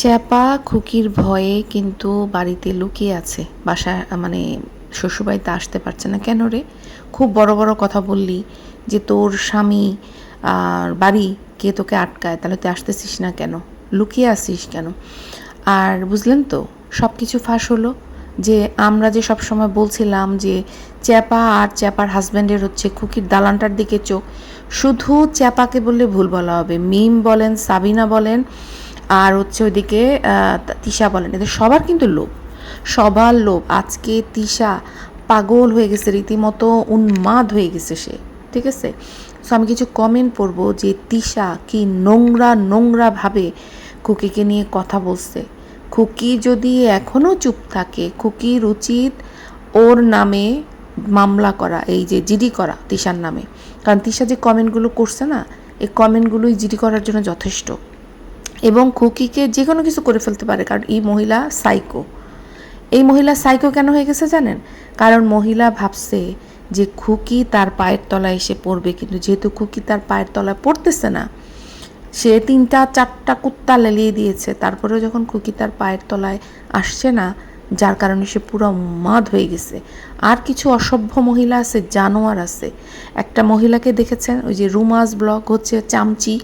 চ্যাপা খুকির ভয়ে কিন্তু বাড়িতে লুকিয়ে আছে। বাসায় মানে শ্বশুরবাড়িতে আসতে পারছে না। কেন রে? খুব বড় বড় কথা বললি যে তোর স্বামী আর বাড়ি কে তোকে আটকায়, তাহলে তুই আসতেছিস না কেন? লুকিয়ে আসিস কেন? আর বুঝলেন তো, সব কিছু ফাঁস হলো। যে আমরা যে সব সময় বলছিলাম যে চ্যাপা আর চ্যাপার হাজব্যান্ডের হচ্ছে খুকির দালানটার দিকে চোখ, শুধু চ্যাপাকে বললে ভুল বলা হবে। মিম বলেন, সাবিনা বলেন, আর হচ্ছে ওইদিকে তিশা বলেন, এদের সবার কিন্তু লোভ, সবার লোভ। আজকে তিশা পাগল হয়ে গেছে, রীতিমতো উন্মাদ হয়ে গেছে সে, ঠিক আছে? সো আমি কিছু কমেন্ট পড়বো যে তিশা কি নোংরা নোংরা ভাবে খুকিকে নিয়ে কথা বলছে। খুকি যদি এখনও চুপ থাকে, খুকির উচিত ওর নামে মামলা করা, এই যে জিডি করা তিশার নামে। কারণ তিশা যে কমেন্টগুলো করছে না, এই কমেন্টগুলোই জিডি করার জন্য যথেষ্ট। এবং খুকিকে যে কোনো কিছু করে ফেলতে পারে, কারণ এই মহিলা সাইকো। এই মহিলা সাইকো কেন হয়ে গেছে জানেন? কারণ মহিলা ভাবছে যে খুকি তার পায়ের তলায় এসে পড়বে, কিন্তু যেহেতু খুকি তার পায়ের তলায় পড়তেছে না, সে 3-4টা কুত্তা লেলিয়ে দিয়েছে, তারপরেও যখন খুকি তার পায়ের তলায় আসছে না, যার কারণে সে পুরো উন্মাদ হয়ে গেছে। আর কিছু অসভ্য মহিলা আছে, জানোয়ার আছে। একটা মহিলাকে দেখেছেন, ওই যে রুমাস ব্লগ হচ্ছে চামচি,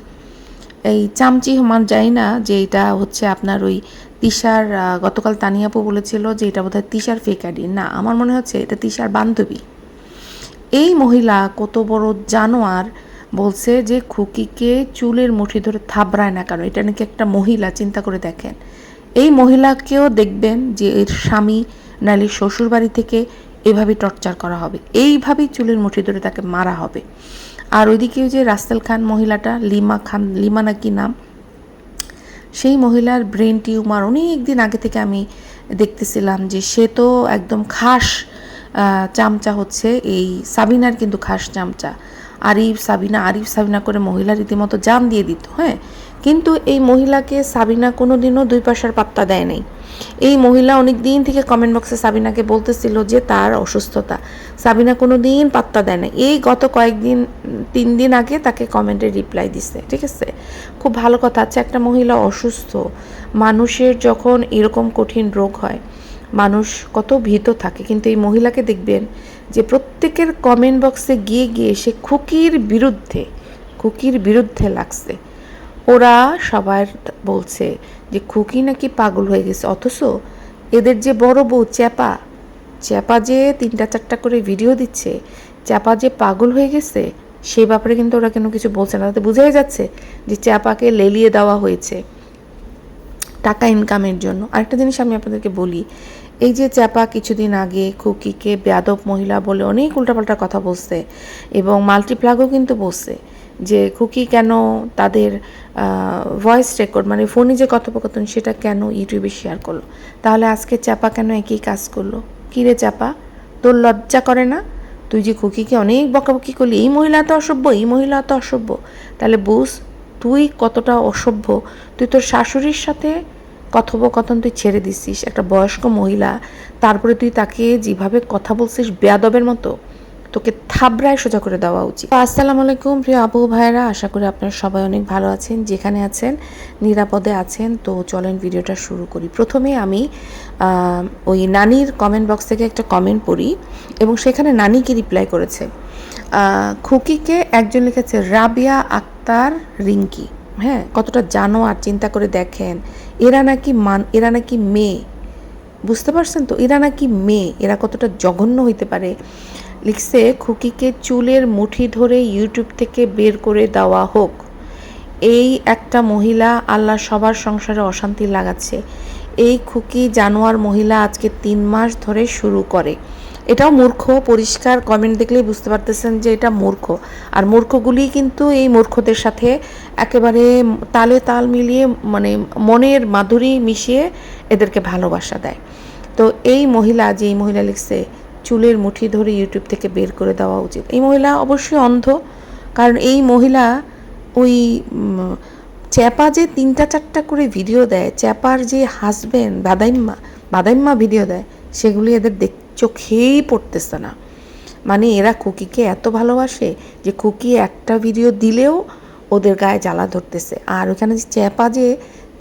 এই চামচি মান যাই না যে এটা হচ্ছে আপনার ওই তিশার, গতকাল তানিয়াপু বলেছিল যে এটা বোধহয় তিশার ফেক আইডি, না আমার মনে হচ্ছে এটা তিশার বান্ধবী। এই মহিলা কত বড় জানোয়ার, বলছে যে খুকিকে চুলের মুঠি ধরে থাবড়ায় না, কারণ এটা নাকি একটা মহিলা। চিন্তা করে দেখেন, এই মহিলাকেও দেখবেন যে এর স্বামী নাইলে শ্বশুর বাড়ি থেকে এভাবে টর্চার করা হবে, এইভাবেই চুলের মুঠি ধরে তাকে মারা হবে। আর ওইদিকে যে রাসেল খান মহিলাটা, লিমা খান, লিমা নাকি নাম, সেই মহিলার ব্রেন টিউমার। অনেক দিন আগে থেকে আমি দেখতেছিলাম যে সে তো একদম খাস চামচা, হচ্ছে এই সাবিনার কিন্তু খাস চামচা। আরিফ সাবিনা করে মহিলা রীতিমতো জান দিয়ে দিত, হ্যাঁ। কিন্তু এই মহিলাকে সাবিনা কোনো দিনও 2 পয়সার পাত্তা দেয় নাই। এই মহিলা অনেক দিন থেকে কমেন্ট বক্সে সাবিনাকে বলতেছিল যে তার অসুস্থতা, সাবিনা কোনো দিন পাত্তা দেয় না। এই গত কয়েকদিন 3 দিন আগে তাকে কমেন্টে রিপ্লাই দিছে, ঠিক আছে? খুব ভালো কথা। আচ্ছা, একটা মহিলা অসুস্থ, মানুষের যখন এরকম কঠিন রোগ হয় মানুষ কত ভীত থাকে, কিন্তু এই মহিলাকে দেখবেন যে প্রত্যেকের কমেন্ট বক্সে গিয়ে গিয়ে সে খুকির বিরুদ্ধে লাগছে। ওরা সবার বলছে যে খুকি নাকি পাগল হয়ে গেছে, অথচ এদের যে বড় বউ চ্যাপা যে 3-4টা করে ভিডিও দিচ্ছে, চ্যাপা যে পাগল হয়ে গেছে সেই ব্যাপারে কিন্তু ওরা কেন কিছু বলছে না। তাতে বোঝাই যাচ্ছে যে চ্যাপাকে লেলিয়ে দেওয়া হয়েছে টাকা ইনকামের জন্য। আরেকটা জিনিস আমি আপনাদেরকে বলি, এই যে চ্যাপা কিছুদিন আগে খুকিকে বেয়াদব মহিলা বলে অনেক উল্টাপাল্টা কথা বলছে, এবং মাল্টিপ্লাগও কিন্তু বলছে যে খুকি কেন তাদের ভয়েস রেকর্ড, মানে ফোনে যে কথোপকথন, সেটা কেন ইউটিউবে শেয়ার করলো। তাহলে আজকে চাপা কেন একই কাজ করলো? কী রে চাপা, তোর লজ্জা করে না? তুই যে খুকিকে অনেক বকাবকি করলি, এই মহিলা তো অসভ্য, এই মহিলা তো অসভ্য, তাহলে বুঝ তুই কতটা অসভ্য। তুই তোর শাশুড়ির সাথে কথোপকথন তুই ছেড়ে দিছিস, একটা বয়স্ক মহিলা, তারপরে তুই তাকে যেভাবে কথা বলছিস বেয়াদবের মতো, তোকে থাবড়ায় সোজা করে দেওয়া উচিত। আসসালামু আলাইকুম প্রিয় আপু ভাইরা, আশা করি আপনারা সবাই অনেক ভালো আছেন, যেখানে আছেন নিরাপদে আছেন। তো চলেন ভিডিওটা শুরু করি। প্রথমে আমি ওই নানির কমেন্ট বক্স থেকে একটা কমেন্ট পড়ি, এবং সেখানে নানিকে রিপ্লাই করেছে। খুকিকে একজন লিখেছে রাবিয়া আক্তার রিঙ্কি, হ্যাঁ, কতটা জানো আর চিন্তা করে দেখেন। এরা নাকি মেয়ে, বুঝতে পারছেন তো? এরা নাকি মেয়ে, এরা কতটা জঘন্য হইতে পারে। লিখছে খুকিকে চুলের মুঠি ধরে ইউটিউব থেকে বের করে দেওয়া হোক। এই একটা মহিলা আল্লাহ সবার সংসারে অশান্তি লাগাচ্ছে। এই খুকি জানোয়ার মহিলা আজকে 3 মাস ধরে শুরু করে। এটাও মূর্খ, পরিষ্কার কমেন্ট দেখলেই বুঝতে পারতেছেন যে এটা মূর্খ। আর মূর্খগুলি কিন্তু এই মূর্খদের সাথে একেবারে তালে তাল মিলিয়ে, মানে মনের মাধুরী মিশিয়ে এদেরকে ভালোবাসা দেয়। তো এই মহিলা, যে এই মহিলা লিখছে চুলের মুঠি ধরে ইউটিউব থেকে বের করে দেওয়া উচিত, এই মহিলা অবশ্যই অন্ধ। কারণ এই মহিলা ওই চ্যাপা যে 3-4টা করে ভিডিও দেয়, চ্যাপার যে হাজব্যান্ড বাদাইম্মা ভিডিও দেয়, সেগুলি এদের চোখেই পড়তেছে না। মানে এরা খুকিকে এত ভালোবাসে যে খুকি একটা ভিডিও দিলেও ওদের গায়ে জ্বালা ধরতেছে। আর ওখানে যে চ্যাপা যে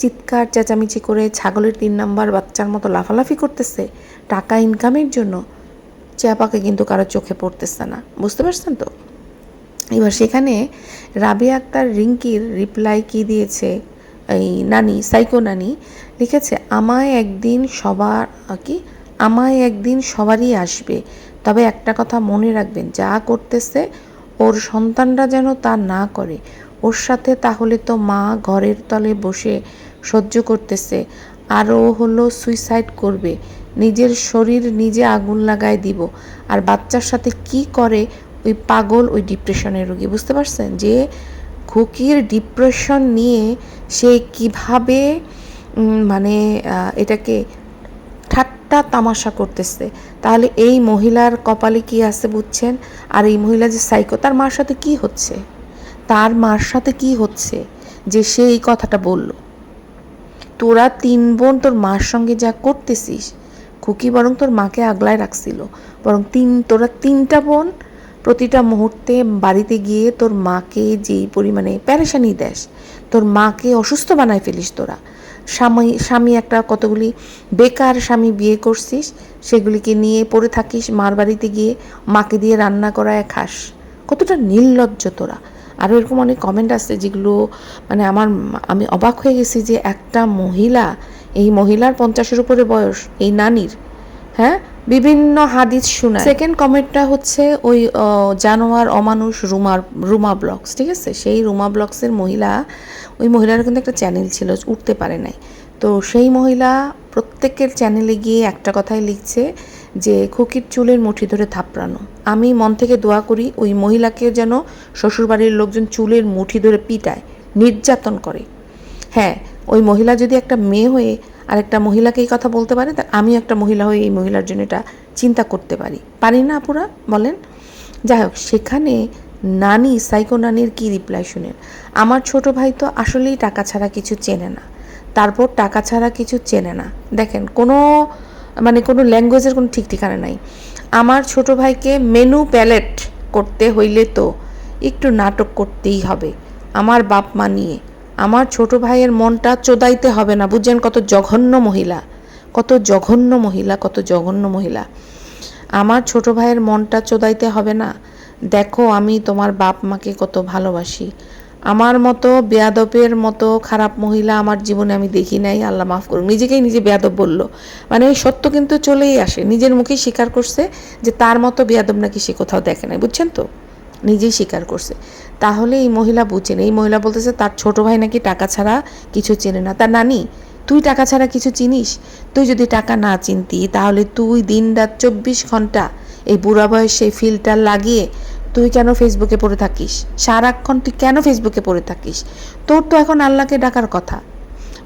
চিৎকার চেঁচামেচি করে ছাগলের 3 নাম্বার বাচ্চার মতো লাফালাফি করতেছে টাকা ইনকামের জন্য, চেয়াপাকে কিন্তু কারো চোখে পড়তেছে না। বুঝতে পারছেন তো? এবার সেখানে রাবিয়া আক্তার রিঙ্কির রিপ্লাই কি দিয়েছে, এই নানি, সাইকো নানি লিখেছে, আমায় একদিন সবারই আসবে, তবে একটা কথা মনে রাখবেন, যা করতেছে ওর সন্তানরা যেন তা না করে ওর সাথে, তাহলে তো মা ঘরের তলে বসে সহ্য করতেছে আর ও হলো সুইসাইড করবে, নিজের শরীর নিজে আগুন লাগায় দিব। আর বাচ্চার সাথে কি করে ওই পাগল, ওই ডিপ্রেশনের রোগী। বুঝতে পারছেন যে খুকির ডিপ্রেশন নিয়ে সে কিভাবে মানে এটাকে ঠাট্টা তামাশা করতেছে। তাহলে এই মহিলার কপালে কি আছে বুঝছেন? আর এই মহিলা যে সাইকো, তার মার সাথে কি হচ্ছে যে সে এই কথাটা বলল? তোরা 3 বোন তোর মার সঙ্গে যা করতেছিস, খুকি বরং তোর মাকে আগলায় রাখছিল, বরং তোরা 3টা বোন প্রতিটা মুহূর্তে বাড়িতে গিয়ে তোর মাকে যেই পরিমাণে প্যারেশানি দেস, তোর মাকে অসুস্থ বানায় ফেলিস তোরা। স্বামী একটা কতগুলি বেকার স্বামী বিয়ে করছিস, সেগুলিকে নিয়ে পড়ে থাকিস মার বাড়িতে গিয়ে, মাকে দিয়ে রান্না করায় খাস। কতটা নির্লজ্জ তোরা। আরও এরকম অনেক কমেন্ট আসছে যেগুলো মানে আমি অবাক হয়ে গেছি যে একটা মহিলা, এই মহিলার 50-এর উপরে বয়স, এই নানির, হ্যাঁ, বিভিন্ন হাদিস শোনায়। সেকেন্ড কমেন্টটা হচ্ছে ওই জানোয়ার অমানুষ রুমা ব্লগস, ঠিক আছে? সেই রুমা ব্লগসের মহিলা, ওই মহিলার কিন্তু একটা চ্যানেল ছিল, উঠতে পারে নাই। তো সেই মহিলা প্রত্যেকের চ্যানেলে গিয়ে একটা কথাই লিখছে যে খুকির চুলের মুঠি ধরে থাপড়ানো। আমি মন থেকে দোয়া করি ওই মহিলাকে যেন শ্বশুরবাড়ির লোকজন চুলের মুঠি ধরে পিটায়, নির্যাতন করে। হ্যাঁ, ওই মহিলা যদি একটা মেয়ে হয়ে আরেকটা মহিলাকে এই কথা বলতে পারে, তা আমিও একটা মহিলা হয়ে এই মহিলার জন্য এটা চিন্তা করতে পারি না আপুরা, বলেন? যাই হোক, সেখানে নানি, সাইকো নানির কি রিপ্লাই শুনেন। আমার ছোট ভাই তো আসলেই টাকা ছাড়া কিছু চেনে না। তারপর টাকা ছাড়া কিছু চেনে না, দেখেন কোনো ল্যাঙ্গুয়েজের কোনো ঠিক ঠিকানা নাই। আমার ছোট ভাইকে মেনু প্যালেট করতে হইলে তো একটু নাটক করতেই হবে আমার বাপ মা নিয়ে। আমার ছোট ভাইয়ের মনটা চোদাইতে হবে না, বুঝছেন? কত জঘন্য মহিলা। আমার ছোট ভাইয়ের মনটা চোদাইতে হবে না। দেখো আমি তোমার বাপ মাকে কত ভালোবাসি। আমার মতো বেয়াদবের মতো খারাপ মহিলা আমার জীবনে আমি দেখি নাই, আল্লাহ মাফ করুন। নিজেকেই নিজে বেয়াদব বলল, মানে ওই সত্য কিন্তু চলেই আসে, নিজের মুখেই স্বীকার করছে যে তার মতো বেয়াদব নাকি সে কোথাও দেখে নাই, বুঝছেন তো? নিজেই স্বীকার করছে। তাহলে এই মহিলা বুঝছেন, এই মহিলা বলতেছে তার ছোট ভাই নাকি টাকা ছাড়া কিছু চেনে না। তার নানি, তুই টাকা ছাড়া কিছু চিনিস? তুই যদি টাকা না চিনতি তাহলে তুই দিনরাত 24 ঘন্টা এই বুড়া বয়সে ফিল্টার লাগিয়ে তুই কেন ফেসবুকে পড়ে থাকিস? সারাক্ষণ তুই কেন ফেসবুকে পড়ে থাকিস? তোর তো এখন আল্লাহকে ডাকার কথা,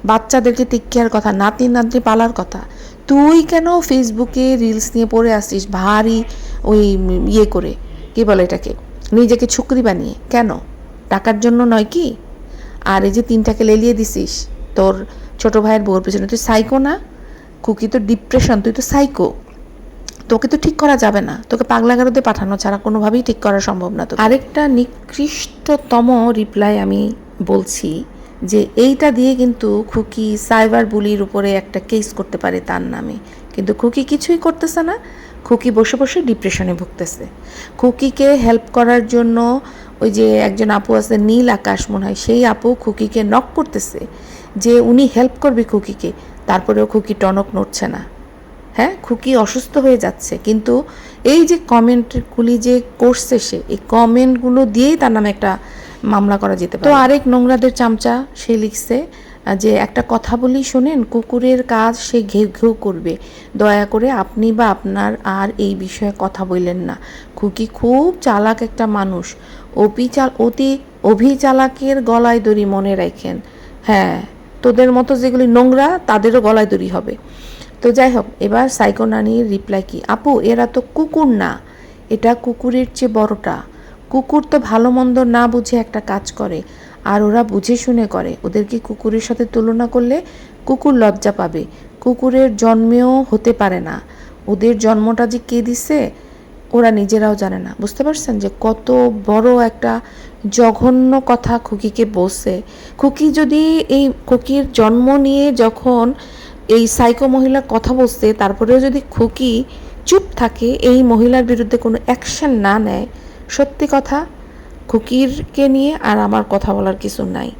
বাচ্চাদেরকে টিকিয়ার কথা, নাতি নাতনি পালার কথা। তুই কেন ফেসবুকে রিলস নিয়ে পড়ে আসিস ভারী ওই ইয়ে করে, কী বলে এটাকে, নিজেকে ছুকরি বানিয়ে? কেন? টাকার জন্য নয় কি? আর এই যে 3টাকে লেলিয়ে দিছিস তোর ছোট ভাইয়ের বউর পেছনে, তুই সাইকো না? খুকি তো ডিপ্রেশন, তুই তো সাইকো। তোকে তো ঠিক করা যাবে না, তোকে পাগলাগারদে পাঠানো ছাড়া কোনোভাবেই ঠিক করা সম্ভব না। তো আরেকটা নিকৃষ্টতম রিপ্লাই আমি বলছি যে এইটা দিয়ে কিন্তু খুকি সাইবার বুলির উপরে একটা কেস করতে পারে তার নামে, কিন্তু খুকি কিছুই করতেছে না। খুকি বসে বসে ডিপ্রেশনে ভুগতেছে। খুকিকে হেল্প করার জন্য ওই যে একজন আপু আছে, নীল আকাশ মনে হয়, সেই আপু খুকিকে নক করতেছে যে উনি হেল্প করবে খুকিকে, তারপরেও খুকি টনক নড়ছে না। হ্যাঁ, খুকি অসুস্থ হয়ে যাচ্ছে, কিন্তু এই যে কমেন্টগুলি যে করছে সে, এই কমেন্টগুলো দিয়েই তার নামে একটা মামলা করা যেতে পারে। তো আরেক নোংরাদের চামচা সে লিখছে যে একটা কথা বলি শোনেন, কুকুরের কাজ সে ঘেউ ঘেউ করবে, দয়া করে আপনি বা আপনার আর এই বিষয়ে কথা বললেন না। খুকি খুব চালাক একটা মানুষ, অতি অভিচালাকের গলায় দড়ি মনে রাখেন। হ্যাঁ, তোদের মতো যেগুলি নোংরা তাদেরও গলায় দড়ি হবে। তো যাই হোক, এবার সাইকো নানির রিপ্লাই কি, আপু এরা তো কুকুর না, এটা কুকুরের চেয়ে বড়টা। কুকুর তো ভালো মন্দ না বুঝে একটা কাজ করে, আর ওরা বুঝে শুনে করে। ওদেরকে কুকুরের সাথে তুলনা করলে কুকুর লজ্জা পাবে, কুকুরের জন্মেও হতে পারে না। ওদের জন্মটা যে কে দিছে ওরা নিজেরাও জানে না। বুঝতে পারছেন যে কত বড় একটা জঘন্য কথা খুকিকে বলছে। খুকি যদি এই খুকির জন্ম নিয়ে যখন এই সাইকো মহিলা কথা বলছে, তারপরেও যদি খুকি চুপ থাকে, এই মহিলার বিরুদ্ধে কোনো অ্যাকশন না নেয়, সত্যি কথা খুকিরকে নিয়ে আর আমার কথা বলার কিছু নাই।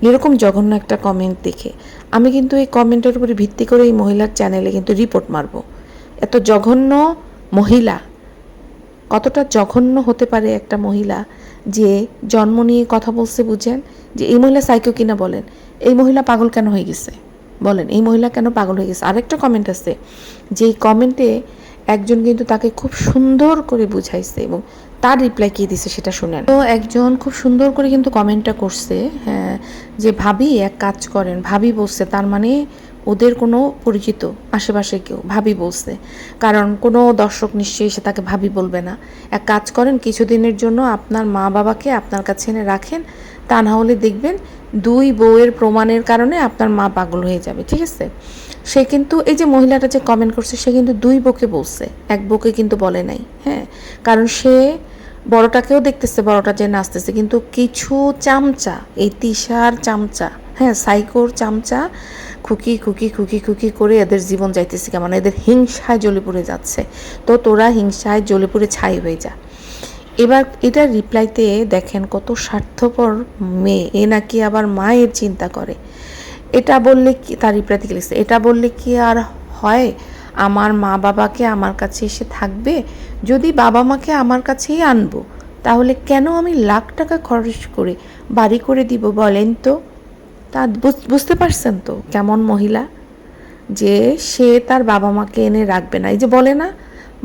এরকম জঘন্য একটা কমেন্ট দেখে আমি কিন্তু এই কমেন্টের উপরে ভিত্তি করে এই মহিলার চ্যানেলে কিন্তু রিপোর্ট মারব। এত জঘন্য মহিলা, কতটা জঘন্য হতে পারে একটা মহিলা যে জন্ম নিয়ে কথা বলছে, বুঝেন? যে এই মহিলা সাইকো কিনা বলেন, এই মহিলা পাগল কেন হয়ে গেছে বলেন, এই মহিলা কেন পাগল হয়ে গেছে? আরেকটা কমেন্ট আছে, যেই কমেন্টে একজন কিন্তু তাকে খুব সুন্দর করে বুঝাইছে এবং তার রিপ্লাই কী দিছে সেটা শুনেন। তো একজন খুব সুন্দর করে কিন্তু কমেন্টটা করছে, হ্যাঁ, যে ভাবি এক কাজ করেন, ভাবি বলছে, তার মানে ওদের কোনো পরিচিত আশেপাশে কেউ ভাবি বলছে, কারণ কোনো দর্শক নিশ্চয়ই সে তাকে ভাবি বলবে না। এক কাজ করেন, কিছুদিনের জন্য আপনার মা বাবাকে আপনার কাছে এনে রাখেন, তা না হলে দেখবেন দুই বউয়ের প্রমাণের কারণে আপনার মা পাগল হয়ে যাবে, ঠিক আছে? সে কিন্তু এই যে মহিলাটা যে কমেন্ট করছে, সে কিন্তু দুই বউকে বলছে, এক বউকে কিন্তু বলে নাই, হ্যাঁ, কারণ সে বড়টাকেও দেখতেছে, বড়টা যে নাচতেছে, কিন্তু কিছু চামচা, এই তিশার চামচা, হ্যাঁ, সাইকোর চামচা খুকি খুকি খুকি খুকি করে এদের জীবন যাইতেছে কেমন, এদের হিংসায় জ্বলে পড়ে যাচ্ছে। তো তোরা হিংসায় জ্বলে পড়ে ছাই হয়ে যা। এবার এটার রিপ্লাইতে দেখেন কত স্বার্থপর মেয়ে, এ নাকি আবার মায়ের চিন্তা করে। এটা বললে কি, তার রিপ্লাইতে কি লিখছে, এটা বললে কি আর হয়, আমার মা বাবাকে আমার কাছে এসে থাকবে? যদি বাবা মাকে আমার কাছেই আনবো, তাহলে কেন আমি লাখ টাকা খরচ করে বাড়ি করে দিব বলেন তো? তা বুঝতে পারছেন তো কেমন মহিলা, যে সে তার বাবা মাকে এনে রাখবে না। এই যে বলে না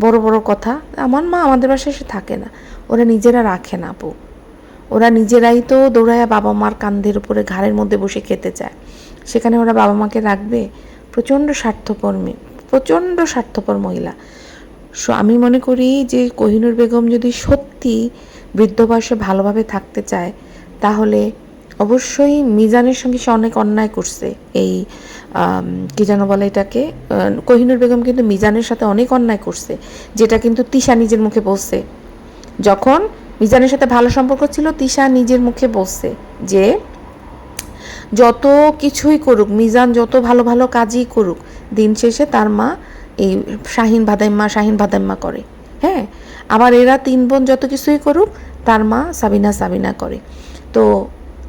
বড় বড় কথা, আমার মা আমাদের বাসায় এসে থাকে না, ওরা নিজেরা রাখে না আপু, ওরা নিজেরাই তো দৌড়ায়া বাবা মার কান্ধের উপরে ঘাড়ের মধ্যে বসে খেতে চায়, সেখানে ওরা বাবা মাকে রাখবে? প্রচণ্ড স্বার্থপর মেয়ে, প্রচণ্ড স্বার্থপর মহিলা। আমি মনে করি যে কোহিনূর বেগম যদি সত্যি বৃদ্ধ বয়সে ভালোভাবে থাকতে চায়, তাহলে অবশ্যই মিজানের সঙ্গে সে অনেক অন্যায় করছে। এই কি যেন বলে এটাকে, কোহিনূর বেগম কিন্তু মিজানের সাথে অনেক অন্যায় করছে, যেটা কিন্তু তিশা নিজের মুখে বলছে। যখন মিজানের সাথে ভালো সম্পর্ক ছিল, তিশা নিজের মুখে বলছে যে যত কিছুই করুক, মিজান যত ভালো ভালো কাজই করুক, দিন শেষে তার মা এই শাহিন ভাদাইম্মা করে, হ্যাঁ। আবার এরা তিন বোন যত কিছুই করুক, তার মা সাবিনা করে। তো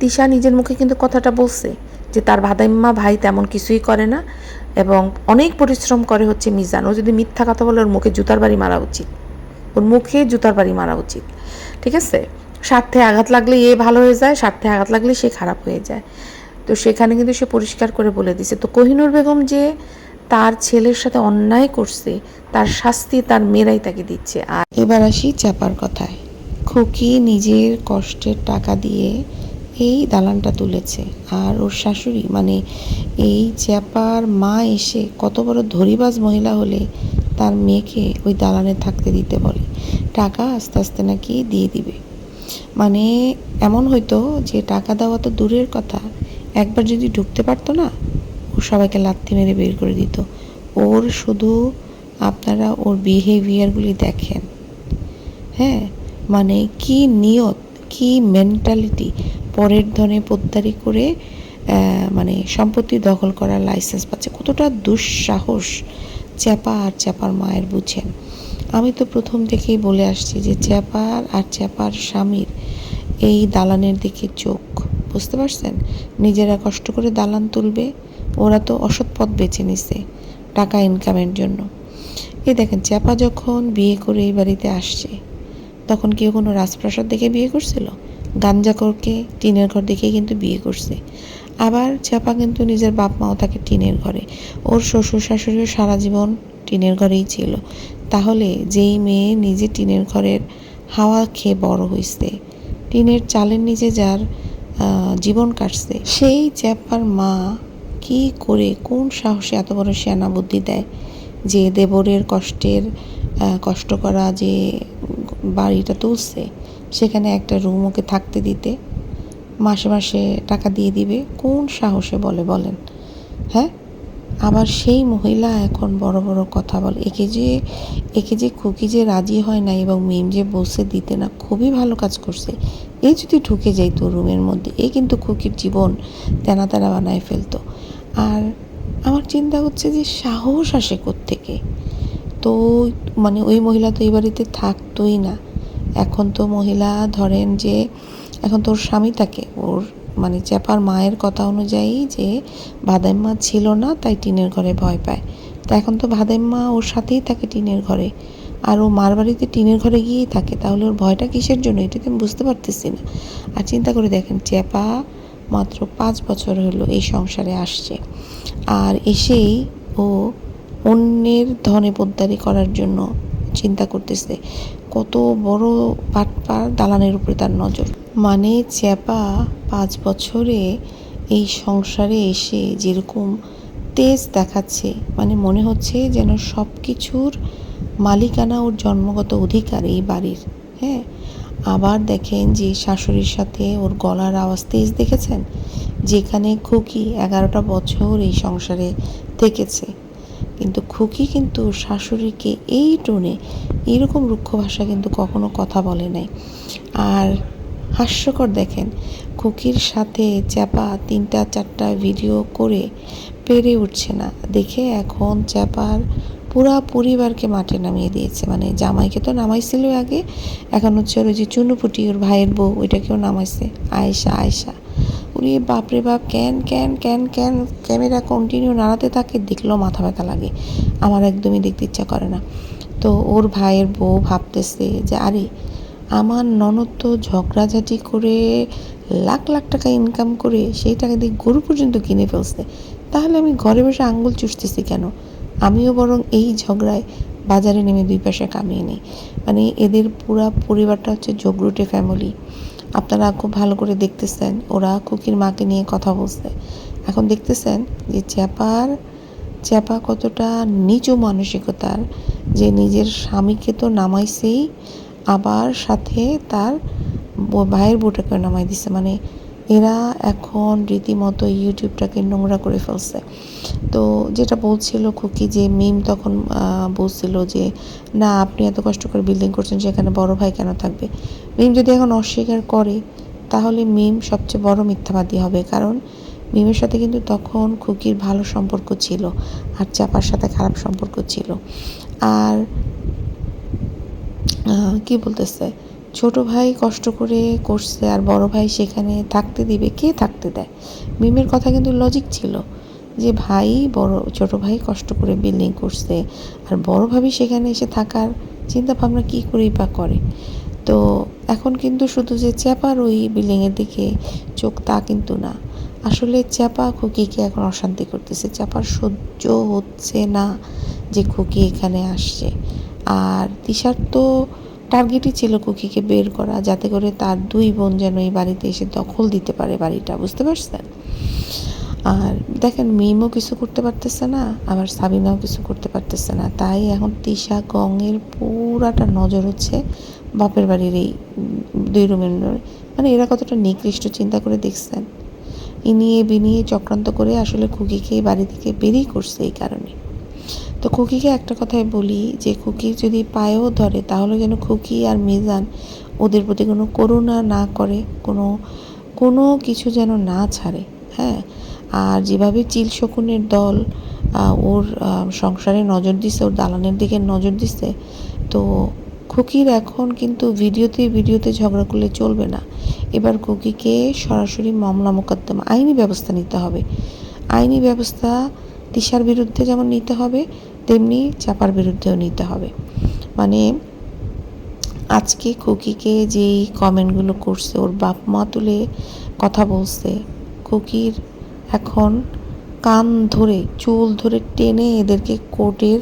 তিশা নিজের মুখে কিন্তু কথাটা বলছে যে তার ভাদাইম্মা ভাই তেমন কিছুই করে না এবং অনেক পরিশ্রম করে হচ্ছে মিজান। ও যদি মিথ্যা কথা বলে, ওর মুখে জুতার বাড়ি মারা উচিত, ওর মুখে জুতার বাড়ি মারা উচিত, ঠিক আছে? স্বার্থে আঘাত লাগলে এ ভালো হয়ে যায়, স্বার্থে আঘাত লাগলে সে খারাপ হয়ে যায়। তো সেখানে কিন্তু সে পরিষ্কার করে বলে দিছে। তো কোহিনূর বেগম যে তার ছেলের সাথে অন্যায় করছে, তার শাস্তি তার মেয়েরাই তাকে দিচ্ছে। আর এবার আসি চাপার কথায়। খুকি নিজের কষ্টের টাকা দিয়ে এই দালানটা তুলেছে, আর ওর শাশুড়ি মানে এই চ্যাপার মা এসে কত বড় ধরিবাজ মহিলা হলে তার মেয়েকে ওই দালানে থাকতে দিতে বলে, টাকা আস্তে আস্তে নাকি দিয়ে দিবে। মানে এমন হয়তো যে টাকা দেওয়া তো দূরের কথা, একবার যদি ঢুকতে পারতো না, ও সবাইকে লাথি মেরে বের করে দিত। ওর শুধু আপনারা ওর বিহেভিয়ারগুলি দেখেন, হ্যাঁ, মানে কি নিয়ত, কি মেন্টালিটি, পরের ধনে পোদ্দারি করে মানে সম্পত্তি দখল করার লাইসেন্স পাচ্ছে, কতটা দুঃসাহস চ্যাপা আর চ্যাপার মায়ের, বুঝেন? আমি তো প্রথম থেকেই বলে আসছি যে চ্যাপার আর চ্যাপার স্বামীর এই দালানের দিকে চোখ, বুঝতে পারছেন? নিজেরা কষ্ট করে দালান তুলবে, ওরা তো অসৎ পথ বেছে নিছে টাকা ইনকামের জন্য। এই দেখেন, চ্যাপা যখন বিয়ে করে এই বাড়িতে আসছে, তখন কেউ কোনো রাজপ্রাসাদ দেখে বিয়ে করছিল? গাঞ্জাখোরকে টিনের ঘর দেখে কিন্তু বিয়ে করছে। আবার চ্যাপা কিন্তু নিজের বাপ মাও তাকে টিনের ঘরে, ওর শ্বশুর শাশুড়িও সারা জীবন টিনের ঘরেই ছিল। তাহলে যেই মেয়ে নিজে টিনের ঘরের হাওয়া খেয়ে বড় হয়েছে, টিনের চালের নিচে যার জীবন কাটছে, সেই চ্যাপার মা কি করে, কোন সাহসে এত বড় সেনা বুদ্ধি দেয় যে দেবরের কষ্ট করা যে বাড়িটা তুলছে, সেখানে একটা রুম ওকে থাকতে দিতে, মাসে মাসে টাকা দিয়ে দিবে? কোন সাহসে বলেন, হ্যাঁ? আবার সেই মহিলা এখন বড় বড় কথা বলে। একে যে খুকি যে রাজি হয় না এবং মিম যে বসে দিতে না, খুবই ভালো কাজ করছে। এই যদি ঢুকে যাইতো রুমের মধ্যে, এই কিন্তু খুকির জীবন তেনা তেনা বানায় ফেলতো। আর আমার চিন্তা হচ্ছে যে সাহস আসে কোত্থেকে? তো মানে ওই মহিলা তো এই বাড়িতে থাকতোই না। এখন তো মহিলা ধরেন যে এখন তো ওর স্বামী থাকে, ওর মানে চেপার মায়ের কথা অনুযায়ী যে ভাদাইম্মা ছিল না তাই টিনের ঘরে ভয় পায়। তা এখন তো ভাদাইম্মা ওর সাথেই থাকে টিনের ঘরে, আর ও মার বাড়িতে টিনের ঘরে গিয়েই থাকে। তাহলে ওর ভয়টা কিসের জন্য, এটা তো আমি বুঝতে পারতেছি না। আর চিন্তা করে দেখেন, চেপা মাত্র 5 বছর হলো এই সংসারে আসছে, আর এসেই ও অন্যের ধনে পোদ্দারি করার জন্য চিন্তা করতেছে। কত বড় বাটপার দালানের উপরে তার নজর। মানে চেপা 5 বছরে এই সংসারে এসে যেরকম তেজ দেখাচ্ছে, মানে মনে হচ্ছে যেন সব কিছুর মালিকানা ওর জন্মগত অধিকার এই বাড়ির। হ্যাঁ, আবার দেখেন যে শাশুড়ির সাথে ওর গলার আওয়াজ তেজ দেখেছেন, যেখানে খুকি 11টা বছর এই সংসারে থেকেছে, কিন্তু খুকি কিন্তু শাশুড়িকে এই টোনে এরকম রুক্ষ ভাষা কিন্তু কখনো কথা বলে নাই। আর হাস্যকর দেখেন, খুকির সাথে চ্যাপা 3টা 4টা ভিডিও করে পেরে উঠছে না দেখে এখন চ্যাপার পুরা পরিবারকে মাঠে নামিয়ে দিয়েছে। মানে জামাইকে তো নামাইছিল আগে, এখন হচ্ছে ওর যে চুনুপুটি ওর ভাইয়ের বউ ওইটাকেও নামাইছে, আয়েশা আয়েশা। উনি বাপরে বাপ, can can can can camera continue নাড়াতে থাকে, দেখলেও মাথা ব্যথা লাগে, আমার একদমই দেখতে ইচ্ছা করে না। তো ওর ভাইয়ের বউ ভাবতেছে যে আরে আমার ননদ তো ঝগড়াঝাটি করে লাখ লাখ টাকা ইনকাম করে সেই টাকা দিয়ে গরু পর্যন্ত কিনে ফেলছে, তাহলে আমি ঘরে বসে আঙ্গুল চুষতেছি কেন? আমিও বরং এই ঝগড়ায় বাজারে নেমে 2 পয়সা কামিয়ে নিই। মানে এদের পুরা পরিবারটা হচ্ছে জগরুটে ফ্যামিলি। আপনারা খুব ভালো করে দেখতেছেন ওরা খুকির মাকে নিয়ে কথা বলছে। এখন দেখতেছেন যে চ্যাপা কতটা নিচু মানসিকতার, যে নিজের স্বামীকে তো নামাইছেই, আবার সাথে তার ভাইয়ের বউটাকে নামাই দিছে। মানে এরা এখন রীতিমতো ইউটিউবটাকে নোংরা করে ফেলছে। তো যেটা বলছিল খুকি, যে মিম তখন বলছিল যে না আপনি এত কষ্ট করে বিল্ডিং করছেন, সেখানে বড় ভাই কেন থাকবে? মিম যদি এখন অস্বীকার করে তাহলে মিম সবচেয়ে বড় মিথ্যাবাদী হবে, কারণ মিমের সাথে কিন্তু তখন খুকির ভালো সম্পর্ক ছিল আর চাপার সাথে খারাপ সম্পর্ক ছিল। আর কি বলতেছে, ছোট ভাই কষ্ট করে করছে আর বড় ভাই সেখানে থাকতে দিবে? কে থাকতে দেয়? মিমের কথা কিন্তু লজিক ছিল যে ভাই ছোট ভাই কষ্ট করে বিল্ডিং করছে আর বড় ভাবি সেখানে এসে থাকার চিন্তা ভাবনা কী করেই বা করে। তো এখন কিন্তু শুধু যে চ্যাপার ওই বিল্ডিংয়ের দিকে চোখ তা কিন্তু না, আসলে চ্যাপা খুকিকে এখন অশান্তি করতেছে। চ্যাপার সহ্য হচ্ছে না যে খুকি এখানে আসছে। আর তিশার তো টার্গেটই ছিল খুকিকে বের করা, যাতে করে তার 2 বোন যেন এই বাড়িতে এসে দখল দিতে পারে বাড়িটা, বুঝতে পারছেন? আর দেখেন মিমও কিছু করতে পারতেছে না, আবার সাবিনাও কিছু করতে পারতেছে না, তাই এখন তিশা গঙের পুরাটা নজর হচ্ছে বাপের বাড়ির এই 2 রুমের। মানে এরা কতটা নিকৃষ্ট চিন্তা করে দেখছেন, ইনিয়ে বিনিয়ে চক্রান্ত করে আসলে খুকিকে বাড়ি থেকে বেরিয়ে করছে এই কারণে। তো খুকিকে একটা কথাই বলি, যে খুকি যদি পায়েও ধরে তাহলে যেন খুকি আর মিজান ওদের প্রতি কোনো করুণা না করে, কোনো কিছু যেন না ছাড়ে। হ্যাঁ, আর যেভাবে চিল শকুনের দল ওর সংসারে নজর দিছে, ওর দালানের দিকে নজর দিছে, তো খুকির এখন কিন্তু ভিডিওতে ঝগড়া করলে চলবে না। এবার খুকিকে সরাসরি মামলা মোকদ্দমা আইনি ব্যবস্থা নিতে হবে। আইনি ব্যবস্থা তিশার বিরুদ্ধে যেমন নিতে হবে, তেমনি চাপার বিরুদ্ধেও নিতে হবে। মানে আজকে খুকিকে যেই কমেন্টগুলো করছে, ওর বাপ মা তুলে কথা বলছে, খুকির এখন কান ধরে চুল ধরে টেনে এদেরকে কোর্টের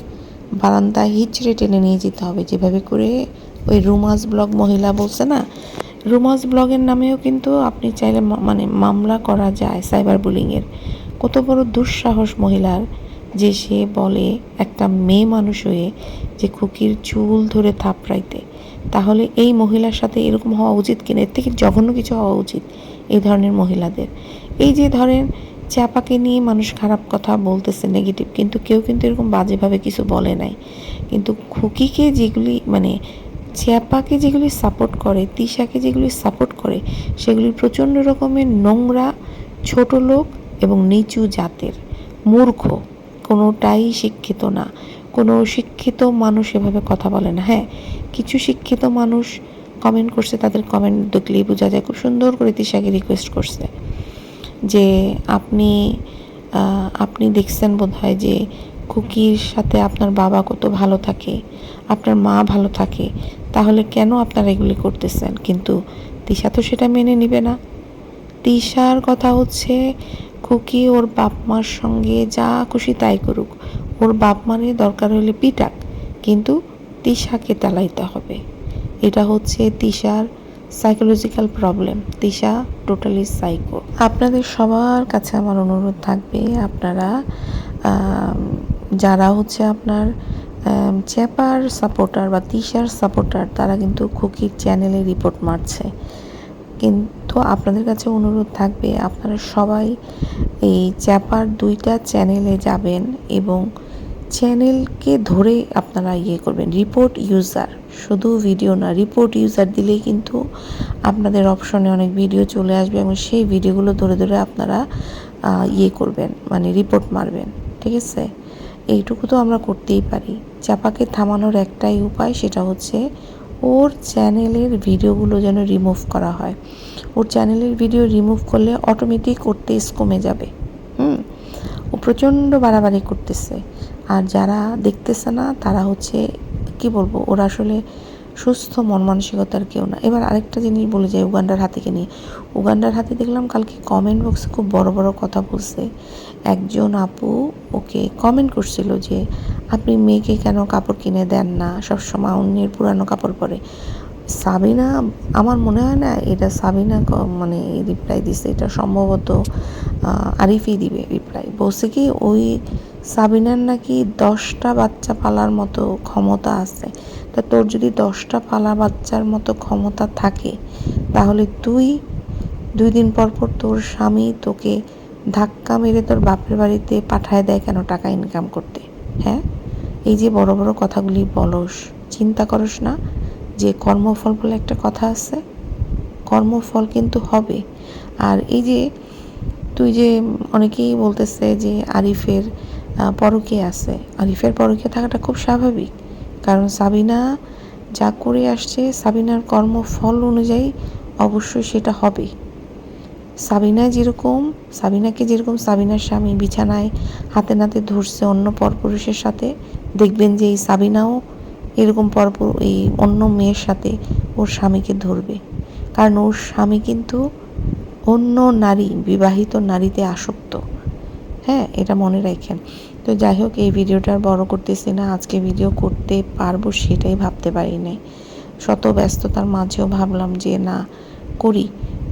বারান্দায় হিচড়ে টেনে নিয়ে যেতে হবে, যেভাবে করে ওই রুমাস ব্লগ মহিলা বলছে না, রুমাস ব্লগের নামেও কিন্তু আপনি চাইলে মানে মামলা করা যায় সাইবার বুলিংয়ের। কত বড় দুঃসাহস মহিলার, যে সে বলে একটা মেয়ে মানুষ হয়ে যে খুকির চুল ধরে থাপড়াইতে। তাহলে এই মহিলার সাথে এরকম হওয়া উচিত কিনা? এর থেকে জঘন্য কিছু হওয়া উচিত এই ধরনের মহিলাদের। এই যে ধরেন চাপাকে নিয়ে মানুষ খারাপ কথা বলতেছে নেগেটিভ, কিন্তু কেউ কিন্তু এরকম বাজেভাবে কিছু বলে নাই। কিন্তু খুকিকে যেগুলি মানে চ্যাপাকে যেগুলি সাপোর্ট করে, তিশাকে যেগুলি সাপোর্ট করে, সেগুলি প্রচণ্ড রকমের নোংরা, ছোট লোক এবং নিচু জাতের, মূর্খ, কোনোটাই শিক্ষিত না। কোনো শিক্ষিত মানুষ এভাবে কথা বলে না। হ্যাঁ, কিছু শিক্ষিত মানুষ কমেন্ট করছে, তাদের কমেন্ট দেখলেই বোঝা যায়, খুব সুন্দর করে তিশাকে রিকোয়েস্ট করছে যে আপনি দেখছেন বোধহয় যে খুকির সাথে আপনার বাবা কত ভালো থাকে, আপনার মা ভালো থাকে, তাহলে কেন আপনারা এগুলি করতেছেন? কিন্তু তিশা তো সেটা মেনে নিবে না। তিশার কথা হচ্ছে খুকি ওর বাপ মার সঙ্গে যা খুশি তাই করুক, ওর বাপ মারে দরকার হলে পিটাক, কিন্তু তিশাকে তেলাইতে হবে। এটা হচ্ছে তিশার psychological problem. Tisha totally psycho. আপনাদের সবার কাছে আমার অনুরোধ থাকবে, আপনারা যারা হচ্ছে আপনার চ্যাপার সাপোর্টার বা তিশার সাপোর্টার, তারা কিন্তু খুকির চ্যানেলে রিপোর্ট মারছে। কিন্তু আপনাদের কাছে অনুরোধ থাকবে, আপনারা সবাই এই চ্যাপার 2টা চ্যানেলে যাবেন এবং চ্যানেলকে ধরে আপনারা করবেন, রিপোর্ট ইউজার, শুধু ভিডিও না, রিপোর্ট ইউজার দিলেই কিন্তু আপনাদের অপশনে অনেক ভিডিও চলে আসবে এবং সেই ভিডিওগুলো ধরে ধরে আপনারা করবেন, মানে রিপোর্ট মারবেন। ঠিক আছে, এইটুকু তো আমরা করতেই পারি। চাপাকে থামানোর একটাই উপায়, সেটা হচ্ছে ওর চ্যানেলের ভিডিওগুলো যেন রিমুভ করা হয়। ওর চ্যানেলের ভিডিও রিমুভ করলে অটোমেটিক ওর টেস্ট কমে যাবে। ও প্রচণ্ড বাড়াবাড়ি করতেছে, আর যারা দেখতেছে না তারা হচ্ছে কি বলবো, ওরা আসলে সুস্থ মন মানসিকতার কেউ না। এবার আরেকটা জিনিস বলে যায় উগান্ডার হাতিকে নিয়ে। উগান্ডার হাতি দেখলাম কালকে কমেন্ট বক্সে খুব বড় বড় কথা বলছে। একজন আপু ওকে কমেন্ট করছিল যে আপনি মেয়েকে কেন কাপড় কিনে দেন না, সবসময় অন্যের পুরানো কাপড় পরে। সাবিনা, আমার মনে হয় না এটা সাবিনা মানে রিপ্লাই দিছে, এটা সম্ভবত আরিফই দিবে রিপ্লাই। বলছে কি ওই সাবিনার নাকি 10টা বাচ্চা পালার মতো ক্ষমতা আছে। তা তোর যদি 10টা পালা বাচ্চার মতো ক্ষমতা থাকে, তাহলে তুই 2 দিন পর পর তোর স্বামী তোকে ধাক্কা মেরে তোর বাপের বাড়িতে পাঠায় দেয় কেন টাকা ইনকাম করতে? হ্যাঁ, এই যে বড় বড় কথাগুলি বলস, চিন্তা করস না যে কর্মফল বলে একটা কথা আছে, কর্মফল কিন্তু হবে। আর এই যে তুই যে অনেকেই বলতেছে যে আরিফের পরকীয়া আছে, আরিফের পরকীয়া থাকাটা খুব স্বাভাবিক, কারণ সাবিনা যা করে আসছে, সাবিনার কর্মফল অনুযায়ী অবশ্যই সেটা হবে। সাবিনাকে যেরকম সাবিনার স্বামী বিছানায় হাতে নাতে ধরছে অন্য পরপুরুষের সাথে, দেখবেন যে এই সাবিনাও এরকম এই অন্য মেয়ের সাথে ওর স্বামীকে ধরবে, কারণ ওর স্বামী কিন্তু অন্য নারী, বিবাহিত নারীতে আসক্ত। হ্যাঁ, এটা মনে রাখেন। তো যাই হোক, এই ভিডিওটা আর বড় করতেছি না। আজকে ভিডিও করতে পারবো সেটাই ভাবতে পারি নাই। শত ব্যস্ততার মাঝেও ভাবলাম যে না করি,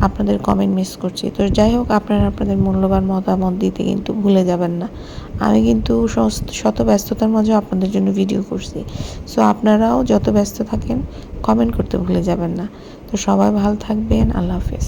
আপনাদের কমেন্ট মিস করছি। তো যাই হোক, আপনারা আপনাদের মূল্যবান মতামত দিতে কিন্তু ভুলে যাবেন না। আমি কিন্তু শত ব্যস্ততার মাঝেও আপনাদের জন্য ভিডিও করছি। সো আপনারাও যত ব্যস্ত থাকেন কমেন্ট করতে ভুলে যাবেন না। তো সবাই ভালো থাকবেন। আল্লাহ হাফেজ।